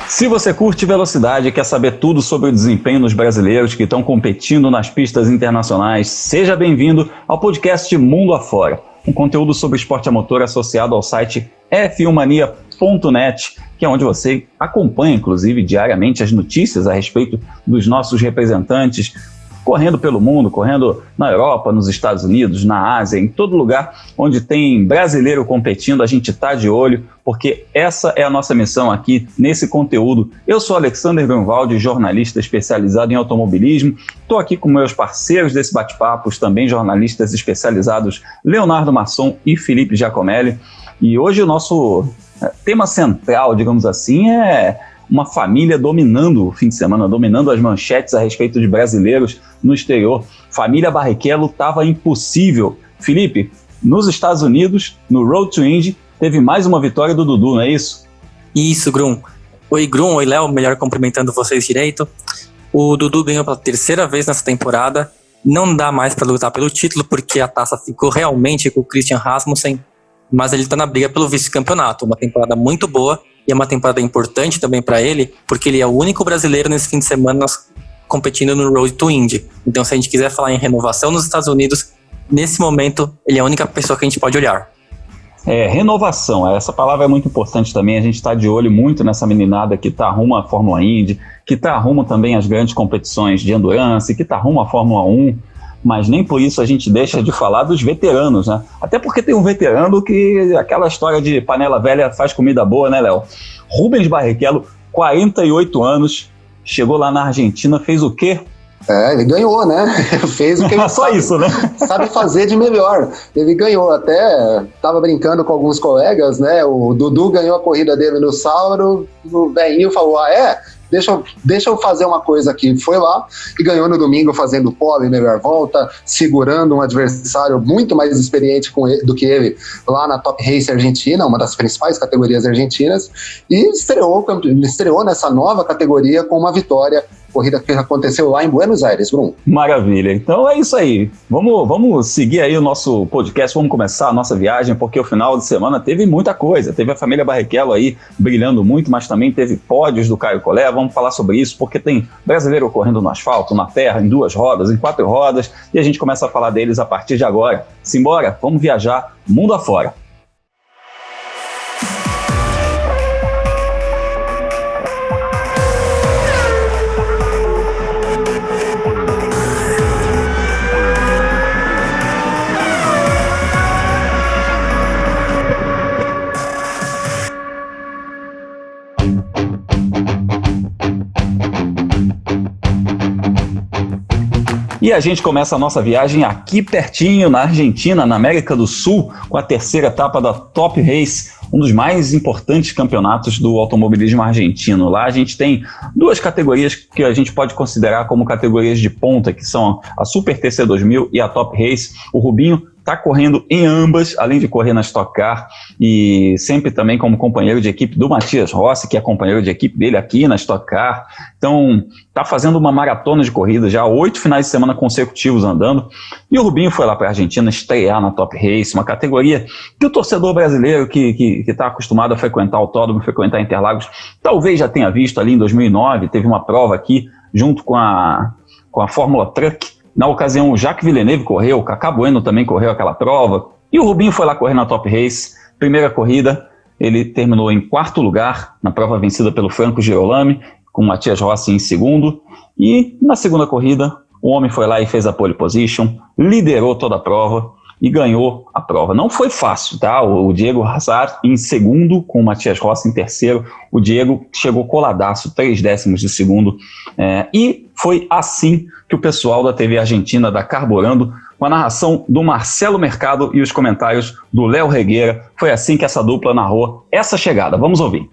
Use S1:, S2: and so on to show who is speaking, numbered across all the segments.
S1: Se você curte velocidade e quer saber tudo sobre o desempenho dos brasileiros que estão competindo nas pistas internacionais, seja bem-vindo ao podcast Mundo Afora, um conteúdo sobre esporte a motor associado ao site f1mania.net, que é onde você acompanha, inclusive, diariamente as notícias a respeito dos nossos representantes, correndo pelo mundo, correndo na Europa, nos Estados Unidos, na Ásia, em todo lugar onde tem brasileiro competindo, a gente está de olho, porque essa é a nossa missão aqui nesse conteúdo. Eu sou Alexander Grunwald, jornalista especializado em automobilismo. Estou aqui com meus parceiros desse bate-papo, também jornalistas especializados Leonardo Masson e Felipe Giacomelli. E hoje o nosso tema central, digamos assim, é uma família dominando o fim de semana, dominando as manchetes a respeito de brasileiros no exterior. Família Barrichello estava impossível. Felipe, nos Estados Unidos, no Road to Indy, teve mais uma vitória do Dudu, não é isso?
S2: Isso, Grum. Oi, Grum. Oi, Léo. Melhor cumprimentando vocês direito. O Dudu ganhou pela terceira vez nessa temporada. Não dá mais para lutar pelo título, porque a taça ficou realmente com o Christian Rasmussen, mas ele está na briga pelo vice-campeonato. Uma temporada muito boa. E é uma temporada importante também para ele, porque ele é o único brasileiro nesse fim de semana competindo no Road to Indy. Então, se a gente quiser falar em renovação nos Estados Unidos, nesse momento, ele é a única pessoa que a gente pode olhar.
S1: Renovação, essa palavra é muito importante também. A gente está de olho muito nessa meninada que está rumo à Fórmula Indy, que está rumo também às grandes competições de endurance, que está rumo à Fórmula 1. Mas nem por isso a gente deixa de falar dos veteranos, né? Até porque tem um veterano que aquela história de panela velha faz comida boa, né, Léo? Rubens Barrichello, 48 anos, chegou lá na Argentina, fez o quê?
S3: Ele ganhou, né? Fez o que ele
S1: Só
S3: sabe,
S1: isso, né?
S3: Sabe fazer de melhor. Ele ganhou, até tava brincando com alguns colegas, né? O Dudu ganhou a corrida dele no sábado, o velhinho falou, Deixa eu fazer uma coisa aqui. Foi lá e ganhou no domingo fazendo pole, melhor volta, segurando um adversário muito mais experiente do que ele lá na Top Race Argentina, uma das principais categorias argentinas, e estreou nessa nova categoria com uma vitória. Corrida que aconteceu lá em Buenos Aires, Bruno.
S1: Maravilha, então é isso aí. Vamos seguir aí o nosso podcast, vamos começar a nossa viagem, porque o final de semana teve muita coisa. Teve a família Barrichello aí brilhando muito, mas também teve pódios do Caio Collet. Vamos falar sobre isso, porque tem brasileiro correndo no asfalto, na terra, em 2 rodas, em 4 rodas, e a gente começa a falar deles a partir de agora. Simbora, vamos viajar mundo afora. E a gente começa a nossa viagem aqui pertinho, na Argentina, na América do Sul, com a terceira etapa da Top Race, um dos mais importantes campeonatos do automobilismo argentino. Lá a gente tem 2 categorias que a gente pode considerar como categorias de ponta, que são a Super TC 2000 e a Top Race. O Rubinho está correndo em ambas, além de correr na Stock Car, e sempre também como companheiro de equipe do Matias Rossi, que é companheiro de equipe dele aqui na Stock Car. Então, está fazendo uma maratona de corrida, já 8 finais de semana consecutivos andando. E o Rubinho foi lá para a Argentina estrear na Top Race, uma categoria que o torcedor brasileiro que está acostumado a frequentar autódromo, frequentar Interlagos, talvez já tenha visto ali em 2009, teve uma prova aqui junto com a Fórmula Truck. Na ocasião, o Jacques Villeneuve correu, o Cacá Bueno também correu aquela prova, e o Rubinho foi lá correr na Top Race. Primeira corrida, ele terminou em 4º lugar, na prova vencida pelo Franco Girolami, com o Matias Rossi em 2º, e na segunda corrida, o homem foi lá e fez a pole position, liderou toda a prova e ganhou a prova. Não foi fácil, tá? O Diego Hazard em 2º, com o Matias Rossi em 3º. O Diego chegou coladaço, 3 décimos de segundo. E foi assim que o pessoal da TV Argentina, da Carburando, com a narração do Marcelo Mercado e os comentários do Léo Regueira, foi assim que essa dupla narrou essa chegada. Vamos ouvir.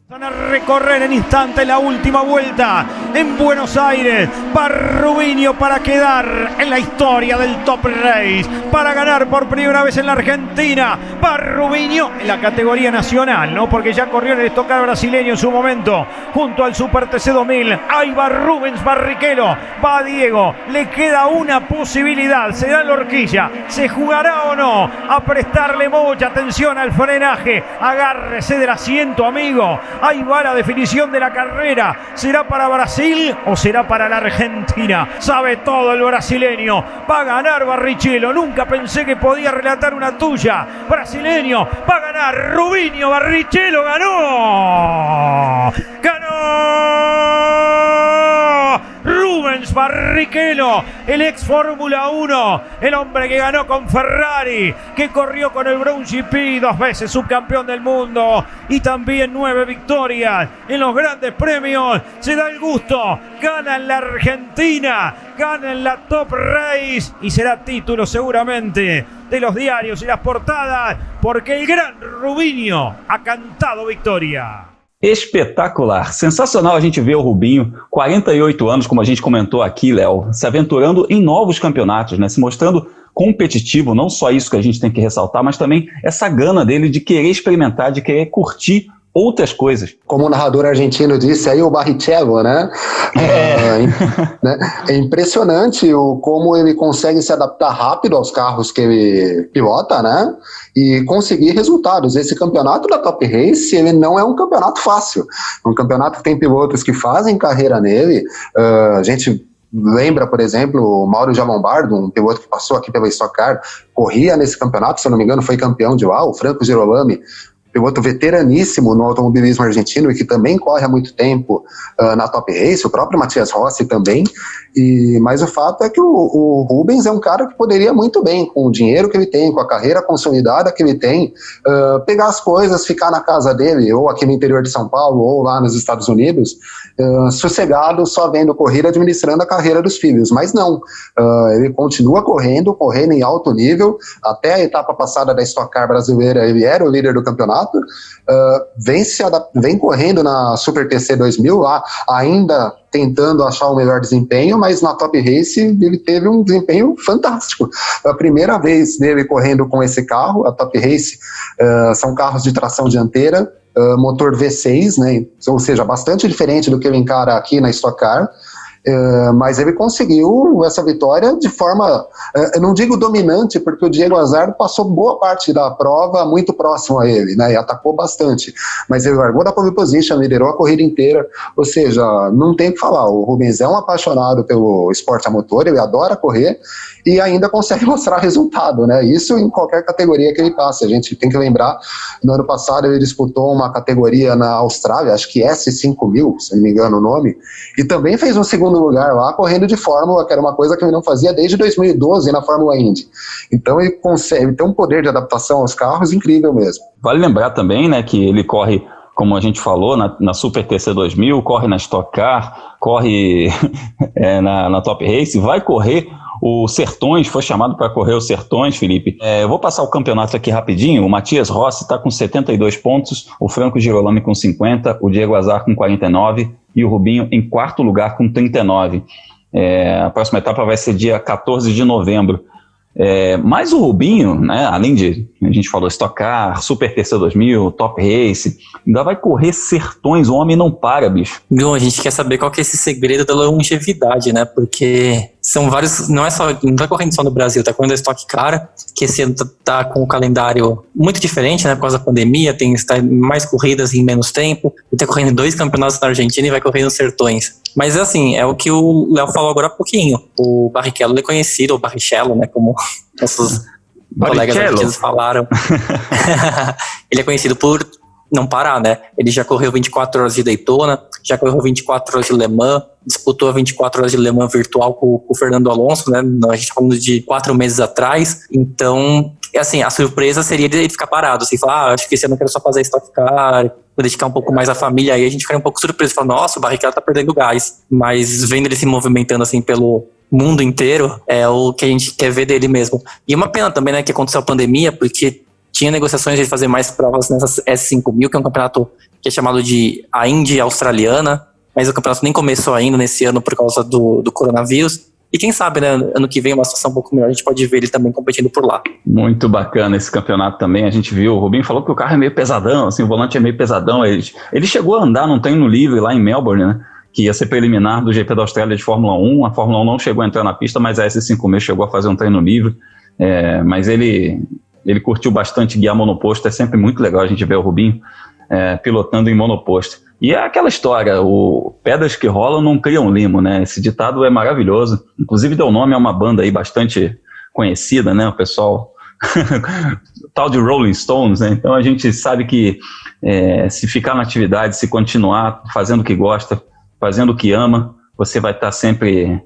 S4: Van a recorrer en instante la última vuelta en Buenos Aires. Va Rubinho para quedar en la historia del Top Race, para ganar por primera vez en la Argentina. Va Rubinho en la categoría nacional, ¿no? Porque ya corrió en el Stock Car brasileño en su momento, junto al Super TC 2000. Ahí va Rubens Barrichello, va Diego, le queda una posibilidad, se da la horquilla, se jugará o no a prestarle mucha atención al frenaje. Agárrese del asiento, amigo. Ahí va la definición de la carrera. ¿Será para Brasil o será para la Argentina? Sabe todo el brasileño. Va a ganar Barrichello. Nunca pensé que podía relatar una tuya. Brasileño, va a ganar Rubinho Barrichello. ¡Ganó! Rubens Barrichello, el ex Fórmula 1, el hombre que ganó con Ferrari, que corrió con el Brown GP, 2 veces subcampeón del mundo y también 9 victorias en los grandes premios. Se da el gusto, gana en la Argentina, gana en la Top Race y será título seguramente de los diarios y las portadas, porque el gran Rubinho ha cantado victoria.
S1: Espetacular, sensacional a gente ver o Rubinho, 48 anos, como a gente comentou aqui, Léo, se aventurando em novos campeonatos, né? Se mostrando competitivo, não só isso que a gente tem que ressaltar, mas também essa gana dele de querer experimentar, de querer curtir outras coisas.
S3: Como o narrador argentino disse aí, o Barrichello, né? É impressionante como ele consegue se adaptar rápido aos carros que ele pilota, né? E conseguir resultados. Esse campeonato da Top Race, ele não é um campeonato fácil. É um campeonato que tem pilotos que fazem carreira nele. A gente lembra, por exemplo, o Mauro Giavombardo, um piloto que passou aqui pela Stock Car, corria nesse campeonato, se eu não me engano, foi campeão de lá, o Franco Girolami, piloto veteraníssimo no automobilismo argentino e que também corre há muito tempo na Top Race, o próprio Matias Rossi também, mas o fato é que o Rubens é um cara que poderia muito bem, com o dinheiro que ele tem, com a carreira consolidada que ele tem, pegar as coisas, ficar na casa dele, ou aqui no interior de São Paulo, ou lá nos Estados Unidos, sossegado, só vendo corrida, administrando a carreira dos filhos, mas não, ele continua correndo em alto nível, até a etapa passada da Stock Car brasileira ele era o líder do campeonato, vem correndo na Super TC 2000 lá, ainda tentando achar o melhor desempenho, mas na Top Race ele teve um desempenho fantástico. A primeira vez dele correndo com esse carro, a Top Race, são carros de tração dianteira, motor V6, né? Ou seja, bastante diferente do que ele encara aqui na Stock Car. Mas ele conseguiu essa vitória de forma, eu não digo dominante, porque o Diego Azzardo passou boa parte da prova muito próximo a ele, né, e atacou bastante, mas ele largou da pole position, liderou a corrida inteira, ou seja, não tem o que falar, o Rubens é um apaixonado pelo esporte a motor, ele adora correr e ainda consegue mostrar resultado, né, isso em qualquer categoria que ele passe. A gente tem que lembrar, no ano passado ele disputou uma categoria na Austrália, acho que S5000, se não me engano o nome, e também fez um segundo lugar lá, correndo de Fórmula, que era uma coisa que ele não fazia desde 2012 na Fórmula Indy. Então ele consegue ter um poder de adaptação aos carros incrível mesmo.
S1: Vale lembrar também, né, que ele corre, como a gente falou, na Super TC 2000, corre na Stock Car, corre na Top Race, vai correr o Sertões, foi chamado para correr o Sertões, Felipe. Eu vou passar o campeonato aqui rapidinho. O Matias Rossi está com 72 pontos, o Franco Girolami com 50, o Diego Azzardo com 49 e o Rubinho em 4º lugar com 39. A próxima etapa vai ser dia 14 de novembro. Mas o Rubinho, né, além de, a gente falou, Stock Car, Super TC 2000, Top Race, ainda vai correr Sertões, o homem não para, bicho.
S2: Bom, a gente quer saber qual que é esse segredo da longevidade, né, porque são vários, não tá correndo só no Brasil, tá correndo a Stock Car, que esse ano tá com um calendário muito diferente, né, por causa da pandemia, tem mais corridas em menos tempo, ele tá correndo 2 campeonatos na Argentina e vai correr nos Sertões. Mas assim, é o que o Léo falou agora há pouquinho, o Barrichello é conhecido, ou Barrichello, né, como nossos colegas argentinos falaram. Ele é conhecido por não parar, né? Ele já correu 24 horas de Daytona, já correu 24 horas de Le Mans, disputou a 24 horas de Le Mans virtual com o Fernando Alonso, né? A gente tá falando de 4 meses atrás. Então, assim, a surpresa seria ele ficar parado, assim, falar, acho que esse ano eu quero só fazer Stock Car, vou dedicar um pouco mais à família, aí a gente ficaria um pouco surpreso, falar, nossa, o Barrichello tá perdendo gás. Mas vendo ele se movimentando, assim, pelo mundo inteiro, é o que a gente quer ver dele mesmo. E é uma pena também, né, que aconteceu a pandemia, porque tinha negociações de fazer mais provas nessas S5000, que é um campeonato que é chamado de a Indy Australiana, mas o campeonato nem começou ainda nesse ano por causa do coronavírus. E quem sabe, né, ano que vem uma situação um pouco melhor, a gente pode ver ele também competindo por lá. Muito
S1: bacana esse campeonato também, a gente viu, o Rubinho falou que o carro é meio pesadão, assim, o volante é meio pesadão, ele chegou a andar num treino livre lá em Melbourne, né, que ia ser preliminar do GP da Austrália de Fórmula 1, a Fórmula 1 não chegou a entrar na pista, mas a S5000 chegou a fazer um treino livre, mas ele curtiu bastante guiar monoposto, é sempre muito legal a gente ver o Rubinho. pilotando em monoposto. E é aquela história, pedras que rolam não criam limo, né? Esse ditado é maravilhoso. Inclusive deu nome a uma banda aí bastante conhecida, né? O pessoal, tal de Rolling Stones, né? Então a gente sabe que se ficar na atividade, se continuar fazendo o que gosta, fazendo o que ama, você vai estar sempre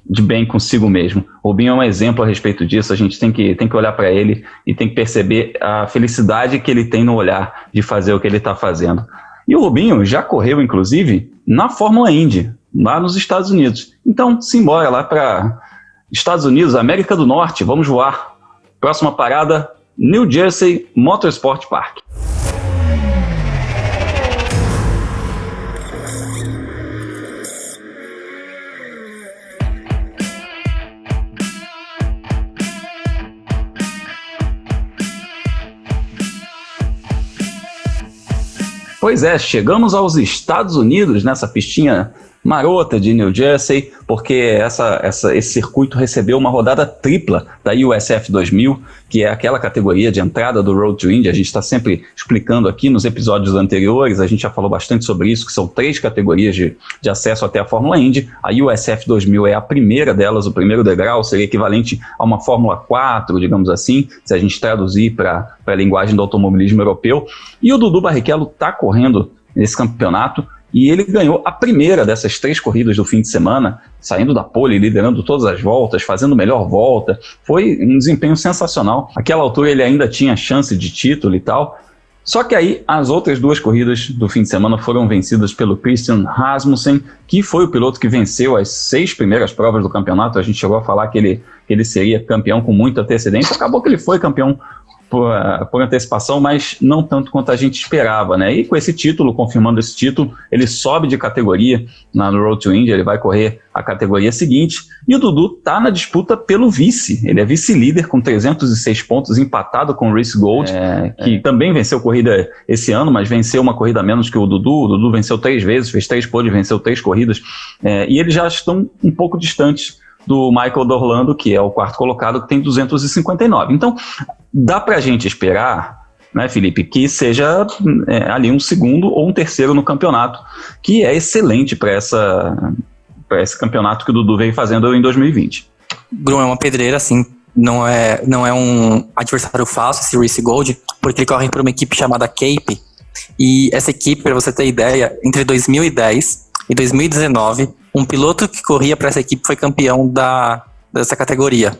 S1: de bem consigo mesmo. O Rubinho é um exemplo a respeito disso. A gente tem que olhar para ele e tem que perceber a felicidade que ele tem no olhar de fazer o que ele está fazendo. E o Rubinho já correu, inclusive, na Fórmula Indy, lá nos Estados Unidos. Então, simbora lá para Estados Unidos, América do Norte, vamos voar. Próxima parada, New Jersey Motorsport Park. Pois é, chegamos aos Estados Unidos nessa pistinha marota de New Jersey, porque esse circuito recebeu uma rodada tripla da USF 2000, que é aquela categoria de entrada do Road to Indy. A gente está sempre explicando aqui nos episódios anteriores, a gente já falou bastante sobre isso, que são 3 categorias de acesso até a Fórmula Indy. A USF 2000 é a primeira delas, o primeiro degrau, seria equivalente a uma Fórmula 4, digamos assim, se a gente traduzir para a linguagem do automobilismo europeu. E o Dudu Barrichello está correndo nesse campeonato, e ele ganhou a primeira dessas 3 corridas do fim de semana, saindo da pole, liderando todas as voltas, fazendo melhor volta. Foi um desempenho sensacional. Naquela altura ele ainda tinha chance de título e tal. Só que aí as outras 2 corridas do fim de semana foram vencidas pelo Christian Rasmussen, que foi o piloto que venceu as 6 primeiras provas do campeonato. A gente chegou a falar que ele seria campeão com muita antecedência. Acabou que ele foi campeão por antecipação, mas não tanto quanto a gente esperava, né? E com esse título, confirmando esse título, ele sobe de categoria na Road to Indy, ele vai correr a categoria seguinte, e o Dudu tá na disputa pelo vice. Ele é vice-líder com 306 pontos, empatado com o Reese Gold, que também venceu corrida esse ano, mas venceu uma corrida menos que o Dudu. O Dudu venceu 3 vezes, fez 3 poles, venceu 3 corridas, e eles já estão um pouco distantes do Michael D'Orlando, que é o 4º colocado, que tem 259. Então, dá pra gente esperar, né, Felipe, que seja ali um 2º ou um 3º no campeonato, que é excelente para esse campeonato que o Dudu veio fazendo em 2020.
S2: Grum é uma pedreira, assim, não é um adversário fácil, esse Reese Gold, porque ele corre por uma equipe chamada Cape, e essa equipe, para você ter ideia, entre 2010 e 2019, um piloto que corria para essa equipe foi campeão dessa categoria.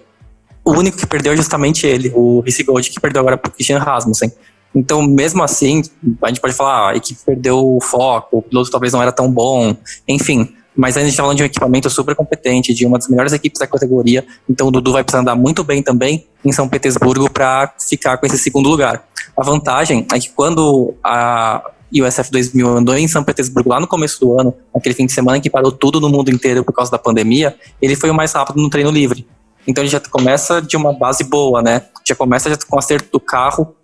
S2: O único que perdeu é justamente ele, o Reese Gold, que perdeu agora para o Christian Rasmussen. Então, mesmo assim, a gente pode falar, a equipe perdeu o foco, o piloto talvez não era tão bom, enfim. Mas a gente está falando de um equipamento super competente, de uma das melhores equipes da categoria. Então o Dudu vai precisar andar muito bem também em São Petersburgo para ficar com esse 2º lugar. A vantagem é que quando a USF 2000 andou em São Petersburgo lá no começo do ano, aquele fim de semana que parou tudo no mundo inteiro por causa da pandemia, ele foi o mais rápido no treino livre. Então ele já começa de uma base boa, né? Já começa com o acerto do carro.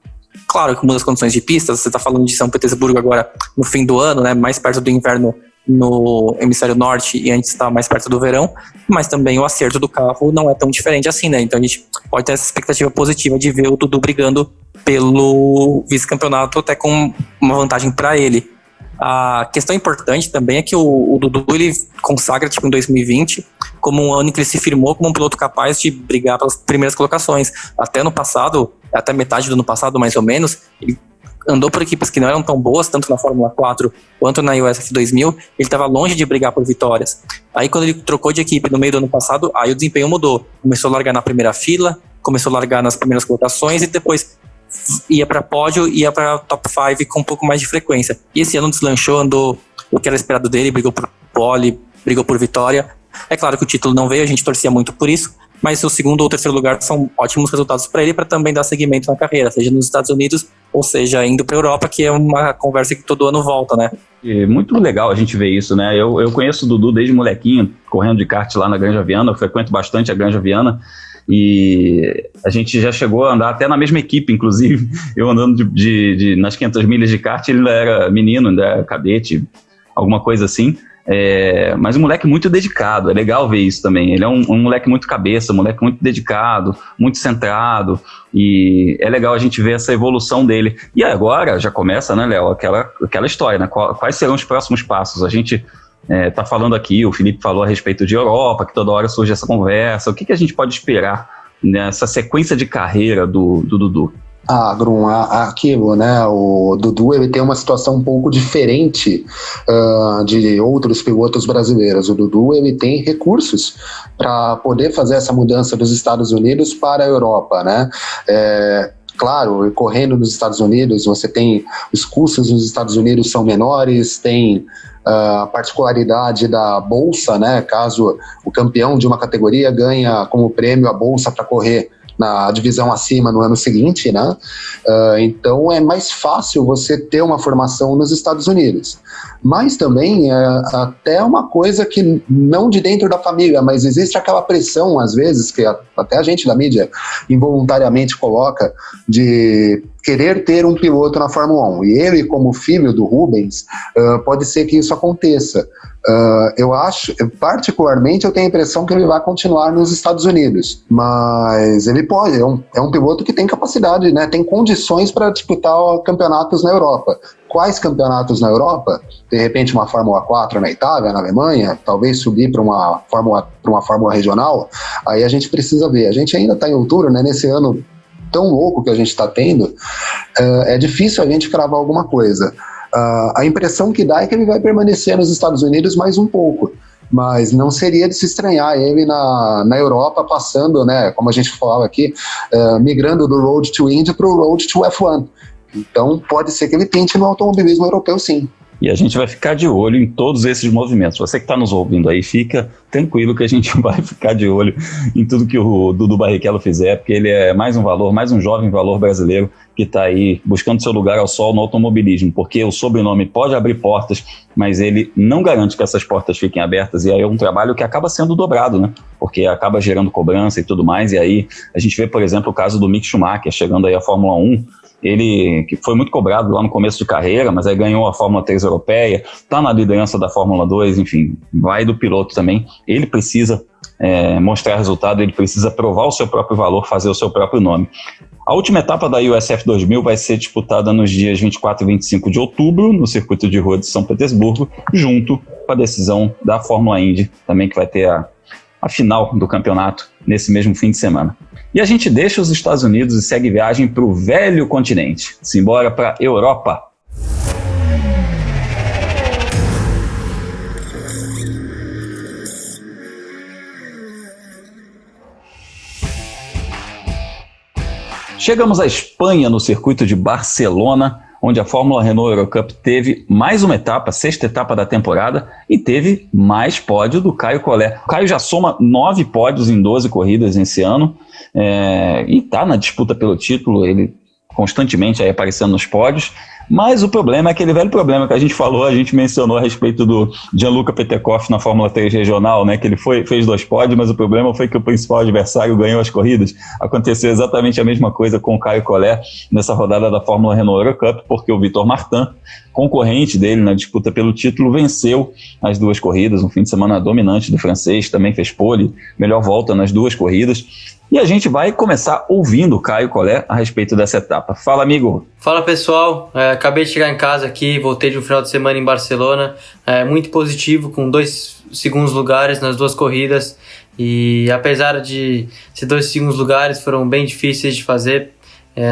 S2: Claro que muda as condições de pista, você está falando de São Petersburgo agora no fim do ano, né? Mais perto do inverno no hemisfério norte e antes está mais perto do verão, mas também o acerto do carro não é tão diferente assim, né? Então a gente pode ter essa expectativa positiva de ver o Dudu brigando pelo vice-campeonato até com uma vantagem para ele. A questão importante também é que o Dudu ele consagra em 2020 como um ano em que ele se firmou como um piloto capaz de brigar pelas primeiras colocações. Até no passado, até metade do ano passado mais ou menos, ele andou por equipes que não eram tão boas, tanto na Fórmula 4 quanto na USF 2000, ele estava longe de brigar por vitórias. Aí quando ele trocou de equipe no meio do ano passado, aí o desempenho mudou. Começou a largar na primeira fila, começou a largar nas primeiras colocações e depois ia para pódio, ia para top 5 com um pouco mais de frequência. E esse ano deslanchou, andou o que era esperado dele, brigou por pole, brigou por vitória. É claro que o título não veio, a gente torcia muito por isso, mas o 2º ou 3º lugar são ótimos resultados para ele, para também dar seguimento na carreira, seja nos Estados Unidos ou seja indo para a Europa, que é uma conversa que todo ano volta, né?
S1: E muito legal a gente ver isso, né? Eu conheço o Dudu desde molequinho, correndo de kart lá na Granja Viana, eu frequento bastante a Granja Viana, e a gente já chegou a andar até na mesma equipe, inclusive, eu andando nas 500 milhas de kart, ele ainda era menino, ainda era cadete, alguma coisa assim. Mas um moleque muito dedicado, é legal ver isso também. Ele é um moleque muito cabeça, um moleque muito dedicado, muito centrado, e é legal a gente ver essa evolução dele. E agora já começa, né, Léo, aquela história, né? Quais serão os próximos passos? A gente tá falando aqui, o Felipe falou a respeito de Europa, que toda hora surge essa conversa. O que a gente pode esperar nessa sequência de carreira do Dudu?
S3: Grum, aquilo, né? O Dudu, ele tem uma situação um pouco diferente de outros pilotos brasileiros. O Dudu, ele tem recursos para poder fazer essa mudança dos Estados Unidos para a Europa, né? Claro, correndo nos Estados Unidos, você tem os custos nos Estados Unidos são menores, tem a particularidade da bolsa, né? Caso o campeão de uma categoria ganha como prêmio a bolsa para correr na divisão acima no ano seguinte, né? Então é mais fácil você ter uma formação nos Estados Unidos. Mas também até uma coisa que não de dentro da família, mas existe aquela pressão, às vezes, que até a gente da mídia involuntariamente coloca, de querer ter um piloto na Fórmula 1. E ele, como filho do Rubens, pode ser que isso aconteça. Eu acho, particularmente, eu tenho a impressão que ele vai continuar nos Estados Unidos, mas ele pode, é um piloto que tem capacidade, né, tem condições para disputar campeonatos na Europa. Quais campeonatos na Europa? De repente uma Fórmula 4 na Itália, na Alemanha, talvez subir para uma Fórmula regional, aí a gente precisa ver. A gente ainda está em outubro, né, nesse ano tão louco que a gente está tendo, é difícil a gente cravar alguma coisa. A impressão que dá é que ele vai permanecer nos Estados Unidos mais um pouco, mas não seria de se estranhar ele na Europa passando, né, como a gente fala aqui, migrando do Road to Indy para o Road to F1. Então pode ser que ele tente no automobilismo europeu, sim.
S1: E a gente vai ficar de olho em todos esses movimentos. Você que está nos ouvindo aí, fica tranquilo que a gente vai ficar de olho em tudo que o Dudu Barrichello fizer, porque ele é mais um jovem valor brasileiro que está aí buscando seu lugar ao sol no automobilismo, porque o sobrenome pode abrir portas, mas ele não garante que essas portas fiquem abertas, e aí é um trabalho que acaba sendo dobrado, né? Porque acaba gerando cobrança e tudo mais, e aí a gente vê, por exemplo, o caso do Mick Schumacher chegando aí à Fórmula 1, ele que foi muito cobrado lá no começo de carreira, mas aí ganhou a Fórmula 3 europeia, está na liderança da Fórmula 2, enfim, vai do piloto também. Ele precisa mostrar resultado, ele precisa provar o seu próprio valor, fazer o seu próprio nome. A última etapa da USF 2000 vai ser disputada nos dias 24 e 25 de outubro, no circuito de rua de São Petersburgo, junto com a decisão da Fórmula Indy, também que vai ter a final do campeonato nesse mesmo fim de semana. E a gente deixa os Estados Unidos e segue viagem para o velho continente. Simbora para a Europa. Chegamos à Espanha, no circuito de Barcelona, onde a Fórmula Renault Eurocup teve mais uma etapa, a sexta etapa da temporada, e teve mais pódio do Caio Collet. O Caio já soma 9 pódios em 12 corridas esse ano, e está na disputa pelo título, ele constantemente aí aparecendo nos pódios, mas o problema é aquele velho problema que a gente mencionou a respeito do Gianluca Petekoff na Fórmula 3 regional, né, que ele fez 2 pódios, mas o problema foi que o principal adversário ganhou as corridas. Aconteceu exatamente a mesma coisa com o Caio Collet nessa rodada da Fórmula Renault Eurocup, porque o Vitor Martin, concorrente dele na disputa pelo título, venceu as 2 corridas, um fim de semana dominante do francês, também fez pole, melhor volta nas 2 corridas. E a gente vai começar ouvindo o Caio Collet a respeito dessa etapa. Fala, amigo.
S5: Fala, pessoal. Acabei de chegar em casa aqui, voltei de um final de semana em Barcelona. Muito positivo, com 2 segundos lugares nas 2 corridas. E apesar de ser 2 segundos lugares, foram bem difíceis de fazer.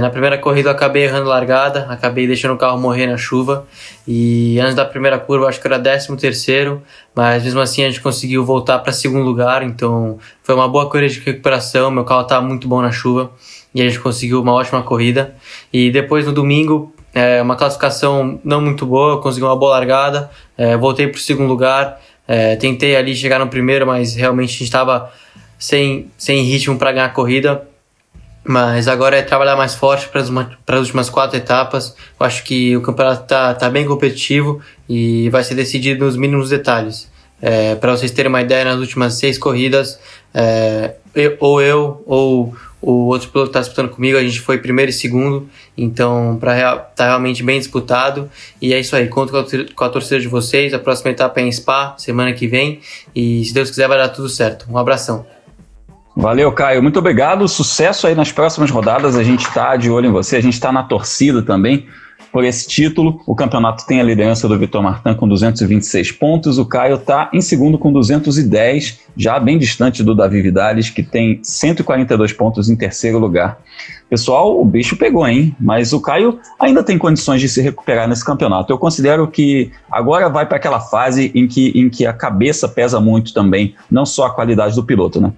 S5: Na primeira corrida eu acabei errando largada, acabei deixando o carro morrer na chuva, e antes da primeira curva acho que era 13º, mas mesmo assim a gente conseguiu voltar para 2º lugar, então foi uma boa corrida de recuperação, meu carro estava muito bom na chuva e a gente conseguiu uma ótima corrida. E depois no domingo, uma classificação não muito boa, eu consegui uma boa largada, voltei para o 2º lugar, tentei ali chegar no primeiro, mas realmente a gente estava sem ritmo para ganhar a corrida. Mas agora é trabalhar mais forte para as últimas 4 etapas. Eu acho que o campeonato tá bem competitivo e vai ser decidido nos mínimos detalhes. Para vocês terem uma ideia, nas últimas 6 corridas, ou o outro piloto que está disputando comigo, a gente foi primeiro e segundo, então tá realmente bem disputado. E é isso aí, conto com a torcida de vocês. A próxima etapa é em Spa, semana que vem, e se Deus quiser vai dar tudo certo. Um abração.
S1: Valeu, Caio. Muito obrigado. Sucesso aí nas próximas rodadas. A gente está de olho em você. A gente está na torcida também por esse título. O campeonato tem a liderança do Vitor Martin com 226 pontos. O Caio está em segundo com 210, já bem distante do Davi Vidales, que tem 142 pontos em terceiro lugar. Pessoal, o bicho pegou, hein? Mas o Caio ainda tem condições de se recuperar nesse campeonato. Eu considero que agora vai para aquela fase em que a cabeça pesa muito também, não só a qualidade do piloto, né?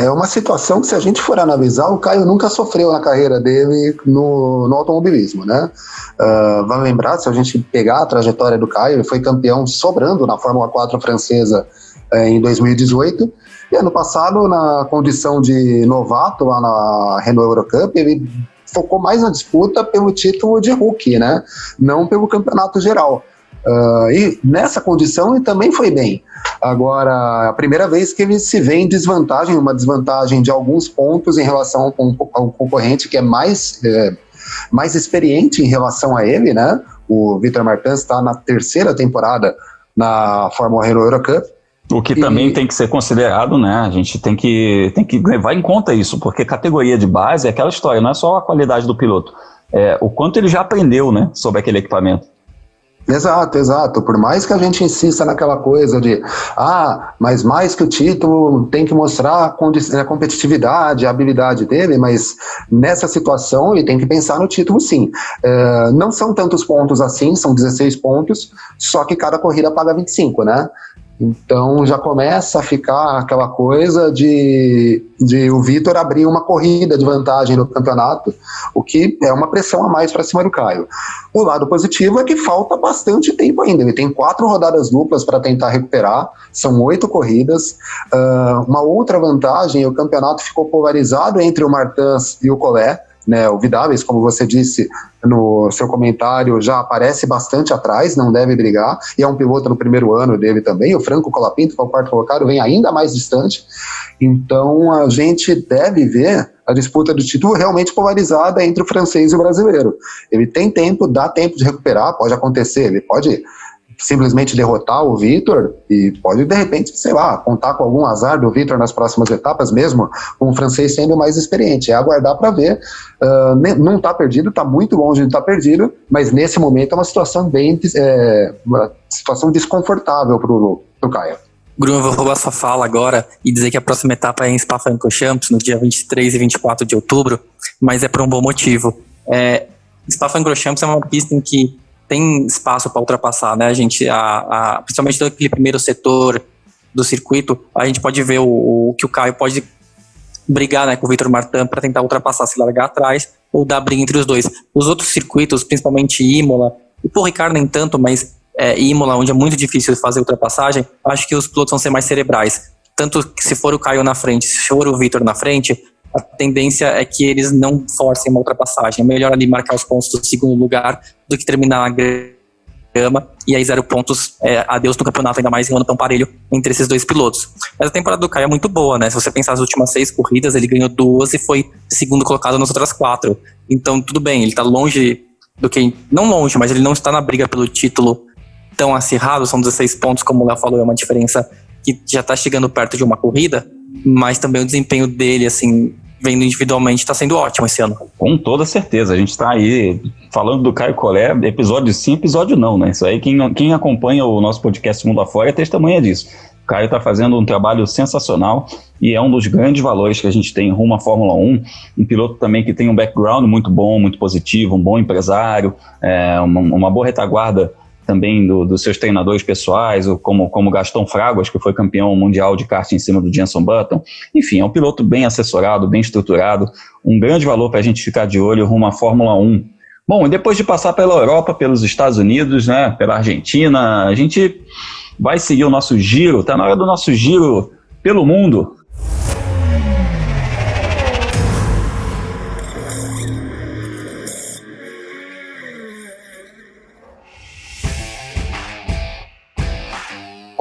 S3: É uma situação que, se a gente for analisar, o Caio nunca sofreu na carreira dele no automobilismo, né? Vale lembrar, se a gente pegar a trajetória do Caio, ele foi campeão sobrando na Fórmula 4 francesa em 2018, e ano passado, na condição de novato lá na Renault Eurocup, ele focou mais na disputa pelo título de rookie, né? Não pelo campeonato geral. E nessa condição ele também foi bem. Agora, a primeira vez que ele se vê em desvantagem, uma desvantagem de alguns pontos em relação ao concorrente que é mais experiente em relação a ele, né? O Vitor Martin está na terceira temporada na Fórmula Renault Eurocup.
S1: O que também tem que ser considerado, né? A gente tem que levar em conta isso, porque categoria de base é aquela história, não é só a qualidade do piloto, é o quanto ele já aprendeu, né, sobre aquele equipamento.
S3: Exato. Por mais que a gente insista naquela coisa de mas mais que o título tem que mostrar a competitividade, a habilidade dele, mas nessa situação ele tem que pensar no título, sim. Não são tantos pontos assim, são 16 pontos, só que cada corrida paga 25, né? Então já começa a ficar aquela coisa de o Vitor abrir uma corrida de vantagem no campeonato, o que é uma pressão a mais para cima do Caio. O lado positivo é que falta bastante tempo ainda, ele tem 4 rodadas duplas para tentar recuperar, são 8 corridas. Uma outra vantagem, o campeonato ficou polarizado entre o Martins e o Collet, né? O Vidales, como você disse no seu comentário, já aparece bastante atrás, não deve brigar, e é um piloto no primeiro ano dele também. O Franco Colapinto, que é o quarto colocado, vem ainda mais distante. Então a gente deve ver a disputa do título realmente polarizada entre o francês e o brasileiro. Ele tem tempo, dá tempo de recuperar, pode acontecer, ele pode simplesmente derrotar o Vitor e pode, de repente, sei lá, contar com algum azar do Vitor nas próximas etapas, mesmo com o francês sendo mais experiente. É aguardar para ver. Não está perdido, está muito longe de estar perdido, mas nesse momento é uma situação uma situação desconfortável para o Caio.
S2: Bruno, eu vou roubar sua fala agora e dizer que a próxima etapa é em Spa-Francorchamps, no dia 23 e 24 de outubro, mas é por um bom motivo. Spa-Francorchamps é uma pista em que tem espaço para ultrapassar, né? A gente, principalmente naquele primeiro setor do circuito, a gente pode ver que o Caio pode brigar, né, com o Vitor Martin para tentar ultrapassar, se largar atrás ou dar briga entre os dois. Os outros circuitos, principalmente Imola, e por Ricardo nem tanto, mas Imola, onde é muito difícil fazer ultrapassagem, acho que os pilotos vão ser mais cerebrais. Tanto que se for o Caio na frente, se for o Vitor na frente, a tendência é que eles não forcem uma ultrapassagem. É melhor ali marcar os pontos do segundo lugar do que terminar na grama, e aí 0 pontos, adeus no campeonato, ainda mais em um ano tão parelho entre esses dois pilotos. Mas a temporada do Caio é muito boa, né? Se você pensar nas últimas 6 corridas, ele ganhou 2 e foi segundo colocado nas outras 4. Então, tudo bem, ele tá longe do que... Não longe, mas ele não está na briga pelo título tão acirrado, são 16 pontos, como o Léo falou, é uma diferença que já tá chegando perto de uma corrida, mas também o desempenho dele, assim, vendo individualmente, está sendo ótimo esse ano. Com toda certeza, a gente está aí falando do Caio Collet, episódio sim, episódio não, né? Isso aí, quem acompanha o nosso podcast Mundo Afora é testemunha disso. O Caio está fazendo um trabalho sensacional e é um dos grandes valores que a gente tem rumo à Fórmula 1, um piloto também que tem um background muito bom, muito positivo, um bom empresário, uma boa retaguarda também dos seus treinadores pessoais, como Gastão Fraguas, que foi campeão mundial de kart em cima do Jenson Button. Enfim, é um piloto bem assessorado, bem estruturado, um grande valor para a gente ficar de olho rumo à Fórmula 1. Bom, e depois de passar pela Europa, pelos Estados Unidos, né, pela Argentina, a gente vai seguir o nosso giro, está na hora do nosso giro pelo mundo.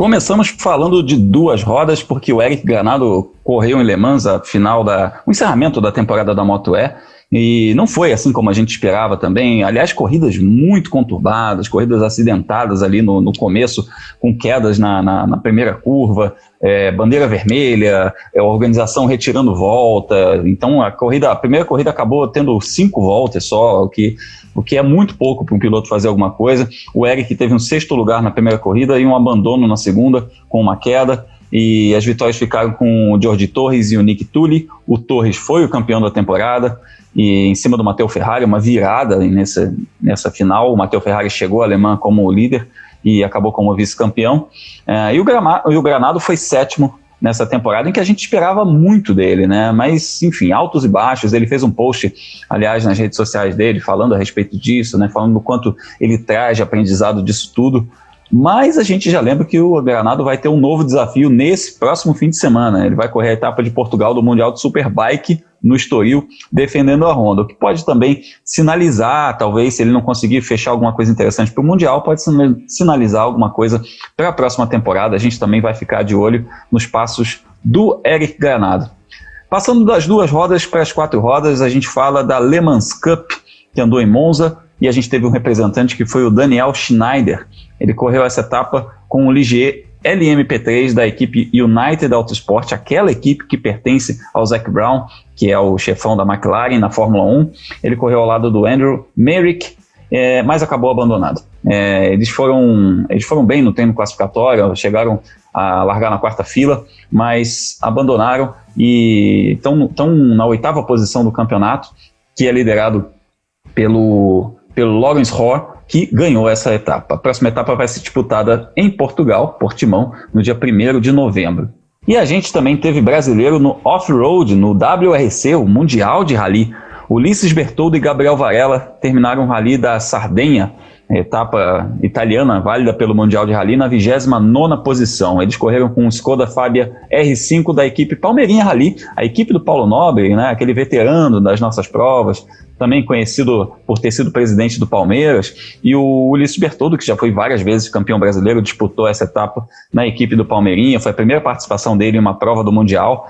S1: Começamos falando de duas rodas, porque o Eric Granado correu em Le Mans o encerramento da temporada da Moto-E, e não foi assim como a gente esperava também. Aliás, corridas muito conturbadas, corridas acidentadas ali no começo, com quedas na primeira curva, bandeira vermelha, a organização retirando volta. Então a primeira corrida acabou tendo 5 voltas só, o que é muito pouco para um piloto fazer alguma coisa. O Eric teve um 6º lugar na primeira corrida e um abandono na segunda, com uma queda. E as vitórias ficaram com o Jorge Torres e o Nick Tully. O Torres foi o campeão da temporada, e em cima do Matteo Ferrari, uma virada nessa final. O Matteo Ferrari chegou a Le Mans como líder e acabou como vice-campeão. E o Granado foi 7º nessa temporada, em que a gente esperava muito dele, né? Mas, enfim, altos e baixos. Ele fez um post, aliás, nas redes sociais dele, falando a respeito disso, né? Falando do quanto ele traz de aprendizado disso tudo. Mas a gente já lembra que o Granado vai ter um novo desafio nesse próximo fim de semana. Ele vai correr a etapa de Portugal do Mundial de Superbike no Estoril, defendendo a Honda, o que pode também sinalizar, talvez, se ele não conseguir fechar alguma coisa interessante para o Mundial, pode sinalizar alguma coisa para a próxima temporada. A gente também vai ficar de olho nos passos do Eric Granado. Passando das 2 rodas para as 4 rodas, a gente fala da Le Mans Cup, que andou em Monza, e a gente teve um representante que foi o Daniel Schneider. Ele correu essa etapa com o Ligier LMP3 da equipe United Autosport, aquela equipe que pertence ao Zac Brown, que é o chefão da McLaren na Fórmula 1. Ele correu ao lado do Andrew Merrick, mas acabou abandonado. Eles foram bem no treino classificatório, chegaram a largar na 4ª fila, mas abandonaram e estão na 8ª posição do campeonato, que é liderado pelo Lawrence Hoare, que ganhou essa etapa. A próxima etapa vai ser disputada em Portugal, Portimão, no dia 1º de novembro. E a gente também teve brasileiro no off-road, no WRC, o Mundial de Rally. Ulisses Bertoldo e Gabriel Varela terminaram o Rally da Sardenha, etapa italiana válida pelo Mundial de Rally, na 29ª posição. Eles correram com o Skoda Fabia R5 da equipe Palmeirinha Rally, a equipe do Paulo Nobre, né, aquele veterano das nossas provas, também conhecido por ter sido presidente do Palmeiras, e o Ulisses Bertoldo, que já foi várias vezes campeão brasileiro, disputou essa etapa na equipe do Palmeirinha. Foi a primeira participação dele em uma prova do Mundial,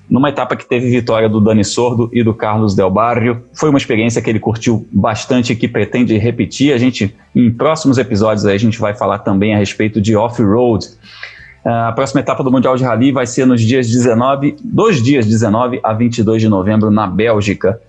S1: numa etapa que teve vitória do Dani Sordo e do Carlos Del Barrio. Foi uma experiência que ele curtiu bastante e que pretende repetir. Em próximos episódios, a gente vai falar também a respeito de off-road. A próxima etapa do Mundial de Rally vai ser nos dias 19 a 22 de novembro, na Bélgica.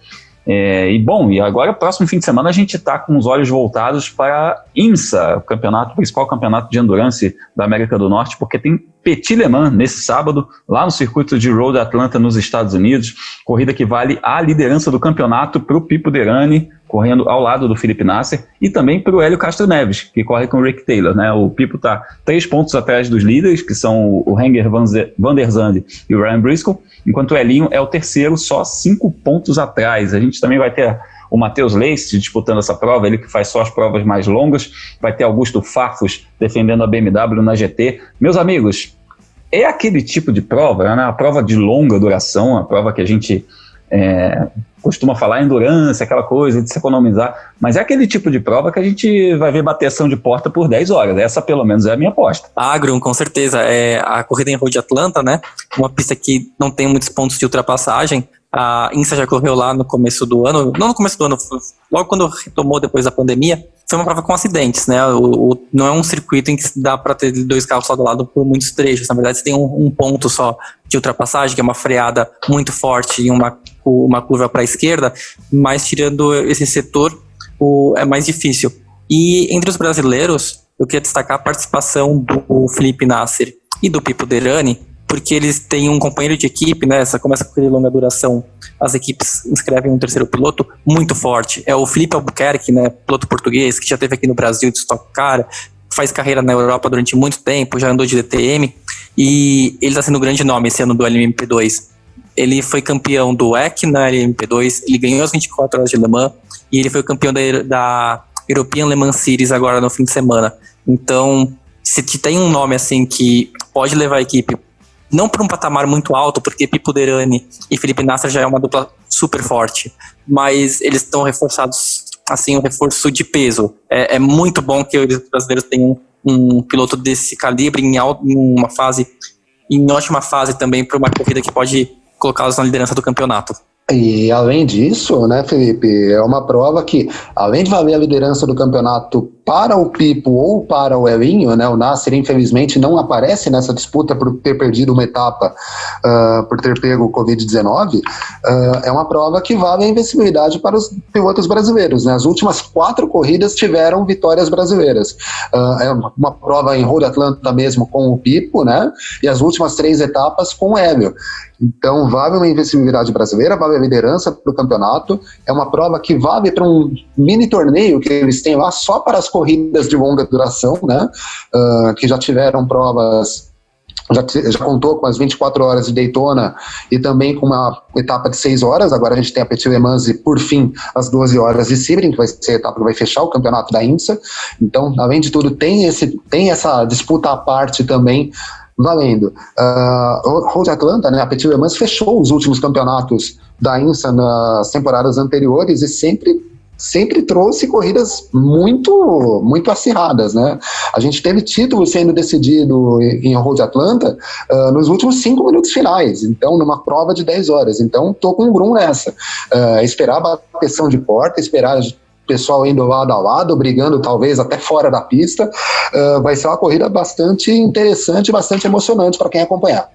S1: E agora, próximo fim de semana, a gente está com os olhos voltados para IMSA, o principal campeonato de endurance da América do Norte, porque tem Petit Le Mans nesse sábado, lá no circuito de Road Atlanta, nos Estados Unidos. Corrida que vale a liderança do campeonato para o Pipo Derani, correndo ao lado do Felipe Nasser, e também para o Hélio Castro Neves, que corre com o Rick Taylor, né? O Pipo está 3 pontos atrás dos líderes, que são o Renger van der Zande e o Ryan Briscoe, enquanto o Elinho é o terceiro, só 5 pontos atrás. A gente também vai ter o Matheus Leist disputando essa prova, ele que faz só as provas mais longas. Vai ter Augusto Farfus defendendo a BMW na GT. Meus amigos, é aquele tipo de prova, né? A prova de longa duração, a prova que a gente costuma falar endurance, aquela coisa de se economizar, mas é aquele tipo de prova que a gente vai ver bateção de porta por 10 horas. Essa, pelo menos, é a minha aposta.
S2: Grum, com certeza. A corrida em Road Atlanta, né? Uma pista que não tem muitos pontos de ultrapassagem. A INSA já correu lá no começo do ano, não no começo do ano, logo quando retomou depois da pandemia. Foi uma prova com acidentes, né? Não é um circuito em que dá para ter 2 carros lado a lado por muitos trechos. Na verdade, você tem um ponto só de ultrapassagem, que é uma freada muito forte e uma curva para a esquerda, mas tirando esse setor, é mais difícil. E entre os brasileiros, eu queria destacar a participação do Felipe Nasser e do Pipo Derani, porque eles têm um companheiro de equipe, né? Começa com aquele longa duração, as equipes inscrevem um terceiro piloto muito forte. É o Felipe Albuquerque, né? Piloto português, que já esteve aqui no Brasil de Stock Car, faz carreira na Europa durante muito tempo, já andou de DTM, e ele está sendo um grande nome esse ano do LMP2. Ele foi campeão do WEC na LMP2, ele ganhou as 24 horas de Le Mans, e ele foi campeão da European Le Mans Series agora no fim de semana. Então, se tem um nome assim que pode levar a equipe não para um patamar muito alto, porque Pipo Derani e Felipe Nasser já é uma dupla super forte, mas eles estão reforçados assim, um reforço de peso. É muito bom que os brasileiros tenham um piloto desse calibre em ótima fase também para uma corrida que pode colocá-los na liderança do campeonato.
S3: E além disso, né, Felipe, é uma prova que, além de valer a liderança do campeonato para o Pipo ou para o Elinho, né, o Nasser infelizmente não aparece nessa disputa por ter perdido uma etapa, por ter pego o Covid-19, é uma prova que vale a invencibilidade para os pilotos brasileiros, né? As últimas 4 corridas tiveram vitórias brasileiras. É uma prova em Road Atlanta mesmo com o Pipo, né, e as últimas 3 etapas com o Hélio. Então vale uma invencibilidade brasileira, vale a liderança do campeonato, é uma prova que vale para um mini torneio que eles têm lá só para as corridas de longa duração, né? Que já tiveram provas, já contou com as 24 horas de Daytona e também com uma etapa de 6 horas, agora a gente tem a Petit Le Mans e por fim as 12 horas de Sebring, que vai ser a etapa que vai fechar o campeonato da IMSA. Então, além de tudo, tem essa disputa à parte também valendo. Road Atlanta, né, a Petit Le Mans fechou os últimos campeonatos da IMSA nas temporadas anteriores e sempre trouxe corridas muito, muito acirradas, né? A gente teve título sendo decidido em Road Atlanta nos últimos 5 minutos finais, então numa prova de 10 horas. Então tô com um Grum nessa. Esperar a bateção de porta, esperar pessoal indo lado a lado, brigando talvez até fora da pista, vai ser uma corrida bastante interessante, bastante emocionante para quem acompanhar.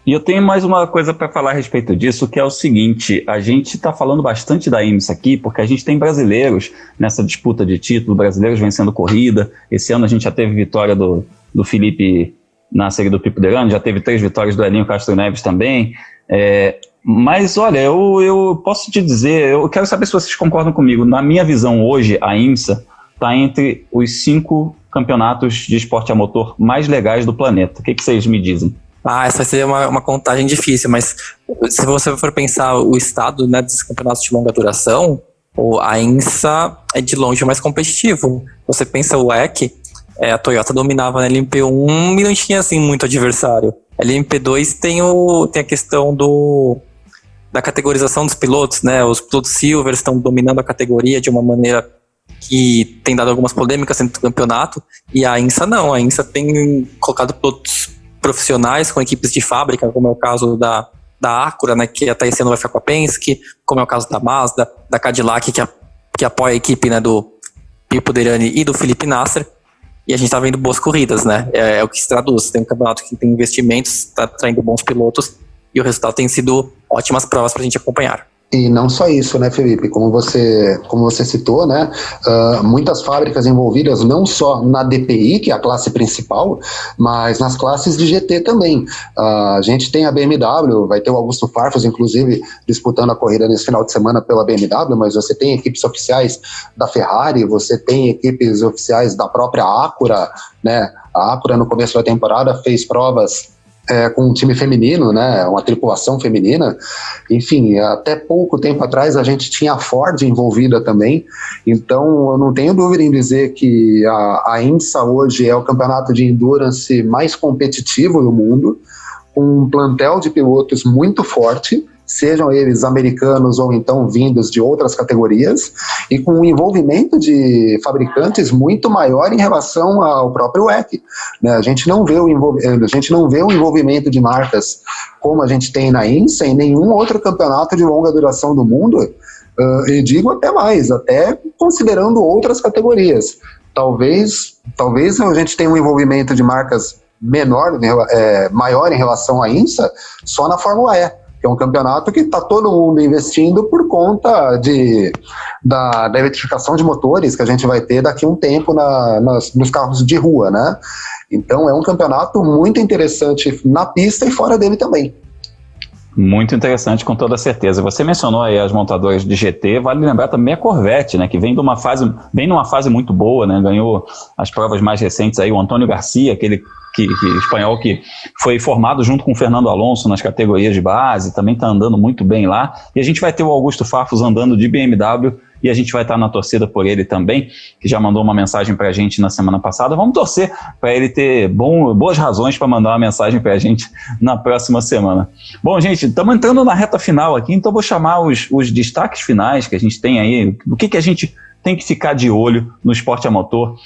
S1: E eu tenho mais uma coisa para falar a respeito disso, que é o seguinte: a gente está falando bastante da IMSA aqui, porque a gente tem brasileiros nessa disputa de título, brasileiros vencendo corrida. Esse ano a gente já teve vitória do Felipe Nasser e do Pipo Derani, já teve 3 vitórias do Elinho Castro Neves também. Mas olha, eu posso te dizer, eu quero saber se vocês concordam comigo. Na minha visão hoje, a IMSA está entre os 5 campeonatos de esporte a motor mais legais do planeta. O que vocês me dizem?
S2: Essa vai ser uma contagem difícil, mas se você for pensar o estado, né, desses campeonatos de longa duração, a IMSA é de longe o mais competitivo. Você pensa o WEC, a Toyota dominava na LMP1 e não tinha assim muito adversário. A LMP2 tem a questão da categorização dos pilotos, né? Os pilotos Silver estão dominando a categoria de uma maneira que tem dado algumas polêmicas dentro do campeonato, e a IMSA não. A IMSA tem colocado pilotos profissionais com equipes de fábrica, como é o caso da Acura, né, que até esse ano vai ficar com a Penske, como é o caso da Mazda, da Cadillac, que apoia a equipe, né, do Pipo Derani e do Felipe Nasser, e a gente está vendo boas corridas, né, é o que se traduz. Tem um campeonato que tem investimentos, está traindo bons pilotos, e o resultado tem sido ótimas provas para a gente acompanhar.
S3: E não só isso, né, Felipe? Como você citou, né? Muitas fábricas envolvidas não só na DPI, que é a classe principal, mas nas classes de GT também. A gente tem a BMW, vai ter o Augusto Farfus, inclusive, disputando a corrida nesse final de semana pela BMW, mas você tem equipes oficiais da Ferrari, você tem equipes oficiais da própria Acura, né? A Acura, no começo da temporada, fez provas com um time feminino, né, uma tripulação feminina. Enfim, até pouco tempo atrás a gente tinha a Ford envolvida também, então eu não tenho dúvida em dizer que a IMSA hoje é o campeonato de endurance mais competitivo do mundo, com um plantel de pilotos muito forte, sejam eles americanos ou então vindos de outras categorias, e com um envolvimento de fabricantes muito maior em relação ao próprio WEC. Né? A gente não vê o envolvimento de marcas como a gente tem na IMSA em nenhum outro campeonato de longa duração do mundo, e digo até mais, até considerando outras categorias. Talvez a gente tenha um envolvimento de marcas maior em relação à IMSA só na Fórmula E, que é um campeonato que está todo mundo investindo por conta da eletrificação de motores que a gente vai ter daqui a um tempo nos carros de rua, né? Então é um campeonato muito interessante na pista e fora dele também.
S1: Muito interessante, com toda certeza. Você mencionou aí as montadoras de GT, vale lembrar também a Corvette, né, que vem numa fase muito boa, né, ganhou as provas mais recentes aí, o Antônio Garcia, aquele espanhol que foi formado junto com o Fernando Alonso nas categorias de base, também está andando muito bem lá, e a gente vai ter o Augusto Farfus andando de BMW, e a gente vai estar na torcida por ele também, que já mandou uma mensagem para a gente na semana passada. Vamos torcer para ele ter boas razões para mandar uma mensagem para a gente na próxima semana. Bom, gente, estamos entrando na reta final aqui, então vou chamar os destaques finais que a gente tem aí, o que a gente tem que ficar de olho no esporte a motor.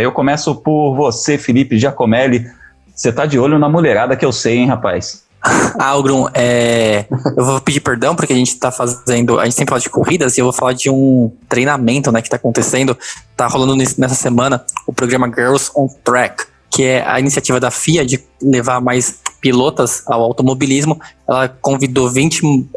S1: Eu começo por você, Felipe Giacomelli. Você tá de olho na mulherada que eu sei, hein, rapaz?
S2: Grum, eu vou pedir perdão porque a gente sempre fala de corridas e eu vou falar de um treinamento, né, que tá acontecendo, tá rolando nessa semana o programa Girls on Track, que é a iniciativa da FIA de levar mais pilotas ao automobilismo. Ela convidou 20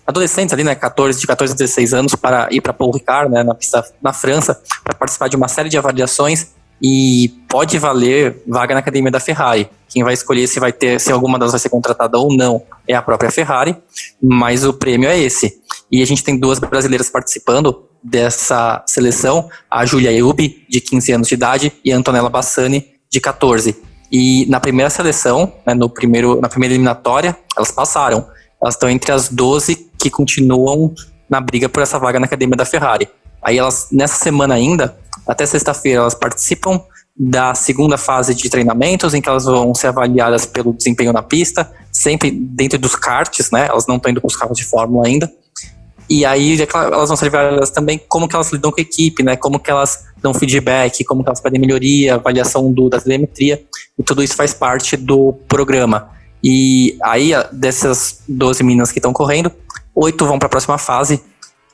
S2: adolescentes ali, né, de 14 a 16 anos para ir para Paul Ricard, né, na pista na França, para participar de uma série de avaliações e pode valer vaga na academia da Ferrari. Quem vai escolher se alguma delas vai ser contratada ou não é a própria Ferrari, mas o prêmio é esse. E a gente tem 2 brasileiras participando dessa seleção, a Júlia Eubi, de 15 anos de idade, e a Antonella Bassani, de 14. E na primeira seleção, né, na primeira eliminatória, elas passaram. Elas estão entre as 12 que continuam na briga por essa vaga na academia da Ferrari. Aí elas, nessa semana ainda, até sexta-feira, elas participam da segunda fase de treinamentos, em que elas vão ser avaliadas pelo desempenho na pista, sempre dentro dos karts, né? Elas não estão indo para os carros de Fórmula ainda. E aí elas vão ser avaliadas também como que elas lidam com a equipe, né? Como que elas dão feedback, como que elas pedem melhoria, avaliação da telemetria, e tudo isso faz parte do programa. E aí, dessas 12 meninas que estão correndo, 8 vão para a próxima fase,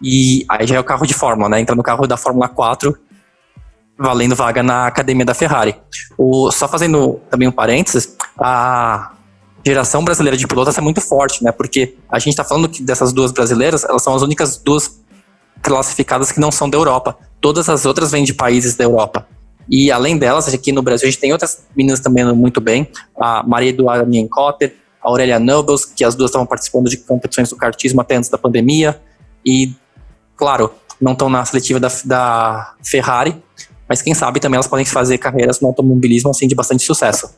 S2: e aí já é o carro de Fórmula, né? Entra no carro da Fórmula 4, valendo vaga na academia da Ferrari. Só fazendo também um parênteses, a geração brasileira de pilotos é muito forte, né? Porque a gente está falando que dessas 2 brasileiras, elas são as únicas 2 classificadas que não são da Europa. Todas as outras vêm de países da Europa. E além delas, aqui no Brasil, a gente tem outras meninas também muito bem. A Maria Eduarda Nienkotter, a Aurélia Nobles, que as 2 estavam participando de competições do kartismo até antes da pandemia. E, claro, não estão na seletiva da Ferrari, mas quem sabe também elas podem fazer carreiras no automobilismo assim de bastante sucesso.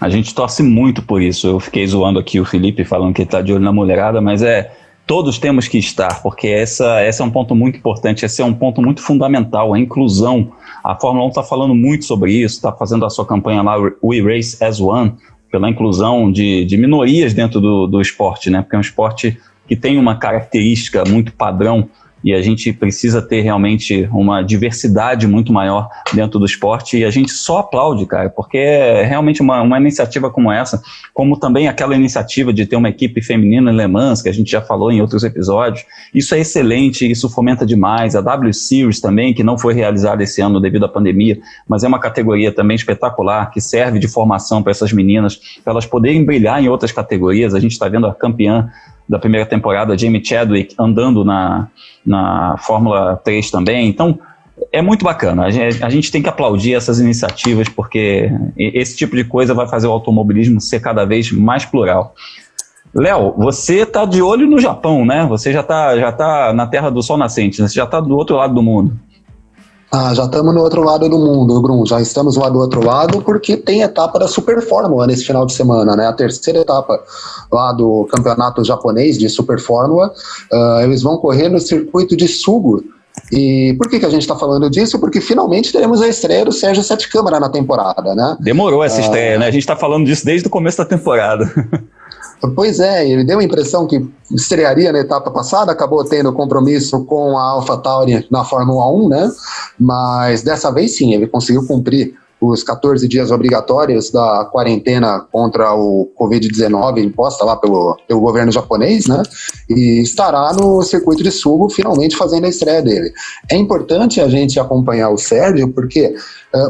S1: A gente torce muito por isso. Eu fiquei zoando aqui o Felipe falando que ele está de olho na mulherada, mas todos temos que estar, porque esse é um ponto muito importante, esse é um ponto muito fundamental, a inclusão. A Fórmula 1 está falando muito sobre isso, está fazendo a sua campanha lá, We Race as One, pela inclusão de minorias dentro do esporte, né? Porque é um esporte que tem uma característica muito padrão, e a gente precisa ter realmente uma diversidade muito maior dentro do esporte, e a gente só aplaude, cara, porque é realmente uma iniciativa como essa, como também aquela iniciativa de ter uma equipe feminina em Le Mans, que a gente já falou em outros episódios. Isso é excelente, isso fomenta demais. A W Series também, que não foi realizada esse ano devido à pandemia, mas é uma categoria também espetacular, que serve de formação para essas meninas, para elas poderem brilhar em outras categorias. A gente está vendo a campeã da primeira temporada, Jamie Chadwick, andando na Fórmula 3 também. Então, é muito bacana. A gente tem que aplaudir essas iniciativas, porque esse tipo de coisa vai fazer o automobilismo ser cada vez mais plural. Léo, você está de olho no Japão, né? Você já tá na terra do sol nascente, né? Você já está do outro lado do mundo.
S3: Já estamos no outro lado do mundo, Grum. Já estamos lá do outro lado porque tem etapa da Super Fórmula nesse final de semana, né? A terceira etapa lá do campeonato japonês de Super Fórmula. Eles vão correr no circuito de Sugo. E por que a gente está falando disso? Porque finalmente teremos a estreia do Sérgio Sete Câmara na temporada, né? Demorou essa estreia, né? A gente está falando disso desde o começo da temporada. Pois é, ele deu a impressão que estrearia na etapa passada, acabou tendo compromisso com a AlphaTauri na Fórmula 1, né? Mas dessa vez sim, ele conseguiu cumprir os 14 dias obrigatórios da quarentena contra o Covid-19 imposta lá pelo governo japonês, né? E estará no circuito de Sugo finalmente fazendo a estreia dele. É importante a gente acompanhar o Sérgio, porque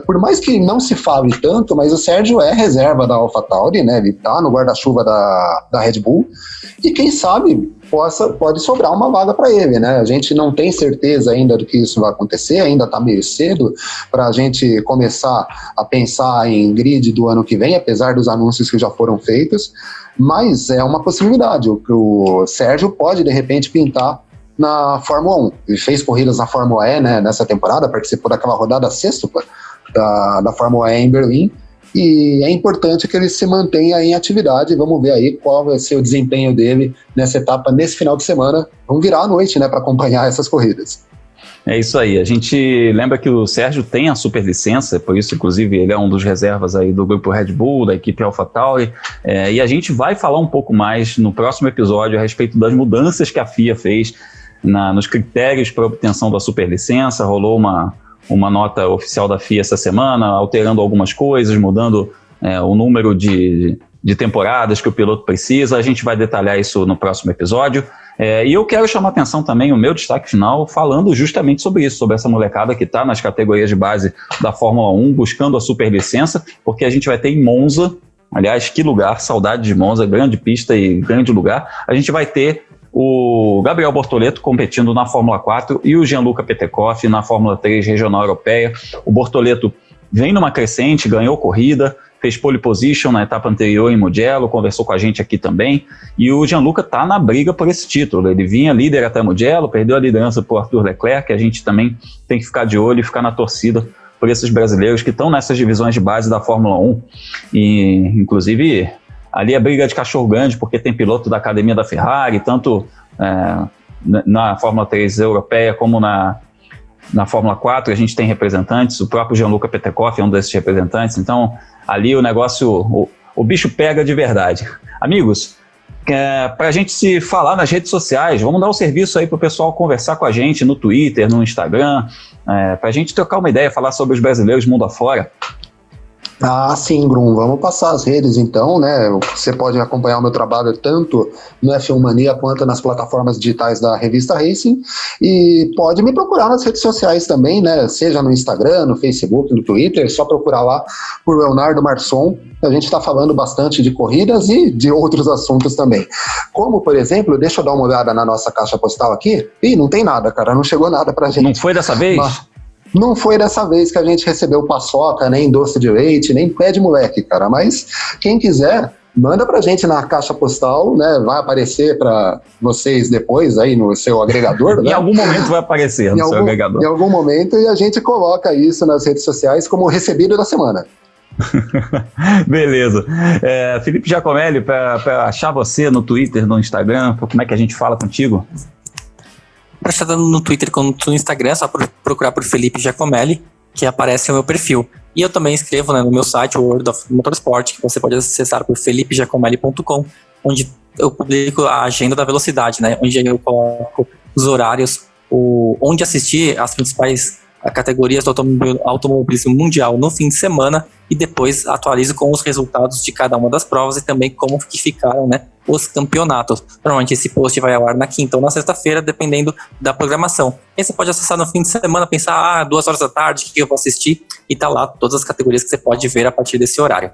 S3: por mais que não se fale tanto, mas o Sérgio é reserva da AlphaTauri, né? Ele está no guarda-chuva da Red Bull, e quem sabe pode sobrar uma vaga para ele, né? A gente não tem certeza ainda do que isso vai acontecer, ainda está meio cedo para a gente começar a pensar em grid do ano que vem, apesar dos anúncios que já foram feitos, mas é uma possibilidade. O Sérgio pode, de repente, pintar na Fórmula 1. Ele fez corridas na Fórmula E, né, nessa temporada, participou daquela rodada sexta da Fórmula E em Berlim, e é importante que ele se mantenha em atividade. Vamos ver aí qual vai ser o desempenho dele nessa etapa, nesse final de semana. Vamos virar à noite, né, para acompanhar essas corridas. É isso aí, a gente lembra que o Sérgio tem a superlicença, por isso, inclusive, ele é um dos reservas aí do grupo Red Bull, da equipe AlphaTauri, e a gente vai falar um pouco mais no próximo episódio a respeito das mudanças que a FIA fez
S1: nos critérios para obtenção da superlicença. Rolou uma nota oficial da FIA essa semana, alterando algumas coisas, mudando o número de temporadas que o piloto precisa. A gente vai detalhar isso no próximo episódio. E eu quero chamar a atenção também, o meu destaque final, falando justamente sobre isso, sobre essa molecada que está nas categorias de base da Fórmula 1, buscando a superlicença, porque a gente vai ter em Monza, aliás, que lugar, saudade de Monza, grande pista e grande lugar, a gente vai ter o Gabriel Bortoleto competindo na Fórmula 4 e o Gianluca Petekoff na Fórmula 3 regional europeia. O Bortoleto vem numa crescente, ganhou corrida, fez pole position na etapa anterior em Mugello, conversou com a gente aqui também, e o Gianluca está na briga por esse título. Ele vinha líder até Mugello, perdeu a liderança para o Arthur Leclerc, que a gente também tem que ficar de olho e ficar na torcida por esses brasileiros que estão nessas divisões de base da Fórmula 1, e inclusive ali é briga de cachorro grande, porque tem piloto da academia da Ferrari, tanto na Fórmula 3 europeia como na Fórmula 4, a gente tem representantes, o próprio Gianluca Petekoff é um desses representantes, então ali o negócio, o bicho pega de verdade. Amigos, para a gente se falar nas redes sociais, vamos dar um serviço aí para o pessoal conversar com a gente no Twitter, no Instagram, para a gente trocar uma ideia, falar sobre os brasileiros mundo afora.
S3: Ah, sim, Grum, vamos passar as redes então, né? Você pode acompanhar o meu trabalho tanto no F1 Mania quanto nas plataformas digitais da revista Racing, e pode me procurar nas redes sociais também, né? Seja no Instagram, no Facebook, no Twitter, só procurar lá por Leonardo Marçom. A gente está falando bastante de corridas e de outros assuntos também. Como, por exemplo, deixa eu dar uma olhada na nossa caixa postal aqui. Ih, não tem nada, cara, não chegou nada pra gente.
S1: Não foi dessa vez?
S3: Não foi dessa vez que a gente recebeu paçoca, nem doce de leite, nem pé de moleque, cara. Mas quem quiser, manda pra gente na caixa postal, né? Vai aparecer pra vocês depois aí no seu agregador, né?
S1: Em algum momento vai aparecer no seu agregador.
S3: Em algum momento, e a gente coloca isso nas redes sociais como recebido da semana.
S1: Beleza. Felipe Giacomelli, para achar você no Twitter, no Instagram, como é que a gente fala contigo?
S2: Para estar no Twitter quanto no Instagram, é só procurar por Felipe Giacomelli, que aparece o meu perfil. E eu também escrevo, né, no meu site, o World of Motorsport, que você pode acessar por felipegiacomelli.com, onde eu publico a agenda da velocidade, né, onde eu coloco os horários, onde assistir as principais categorias do automobilismo mundial no fim de semana, e depois atualizo com os resultados de cada uma das provas e também como que ficaram, né, os campeonatos. Normalmente esse post vai ao ar na quinta ou na sexta-feira, dependendo da programação. Aí você pode acessar no fim de semana, pensar, 2 horas da tarde, o que eu vou assistir? E tá lá todas as categorias que você pode ver a partir desse horário.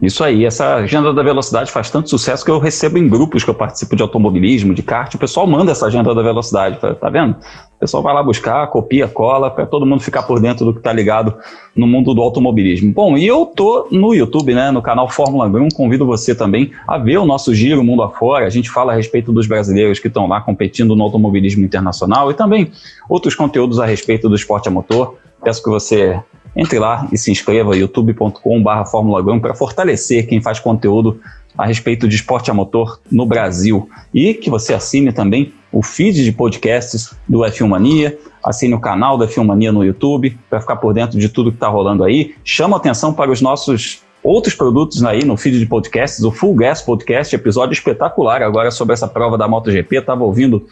S1: Isso aí, essa agenda da velocidade faz tanto sucesso que eu recebo em grupos que eu participo de automobilismo, de kart, o pessoal manda essa agenda da velocidade, tá vendo? O pessoal vai lá buscar, copia, cola, para todo mundo ficar por dentro do que tá ligado no mundo do automobilismo. Bom, e eu tô no YouTube, né, no canal Fórmula Grum, convido você também a ver o nosso giro mundo afora, a gente fala a respeito dos brasileiros que estão lá competindo no automobilismo internacional e também outros conteúdos a respeito do esporte a motor. Peço que você entre lá e se inscreva, youtube.com/Fórmula Grum, para fortalecer quem faz conteúdo a respeito de esporte a motor no Brasil. E que você assine também o feed de podcasts do F1 Mania, assine o canal do F1 Mania no YouTube, para ficar por dentro de tudo que está rolando aí. Chama atenção para os nossos outros produtos aí no feed de podcasts, o Full Gas Podcast, episódio espetacular agora sobre essa prova da MotoGP. Estava ouvindo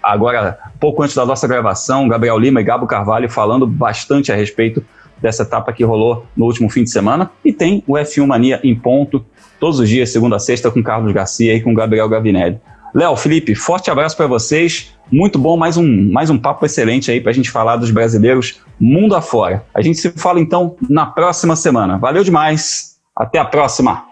S1: agora, pouco antes da nossa gravação, Gabriel Lima e Gabo Carvalho falando bastante a respeito dessa etapa que rolou no último fim de semana. E tem o F1 Mania em ponto, todos os dias, segunda a sexta, com Carlos Garcia e com Gabriel Gavinelli. Léo, Felipe, forte abraço para vocês. Muito bom, mais um papo excelente aí para a gente falar dos brasileiros mundo afora. A gente se fala então na próxima semana. Valeu demais, até a próxima!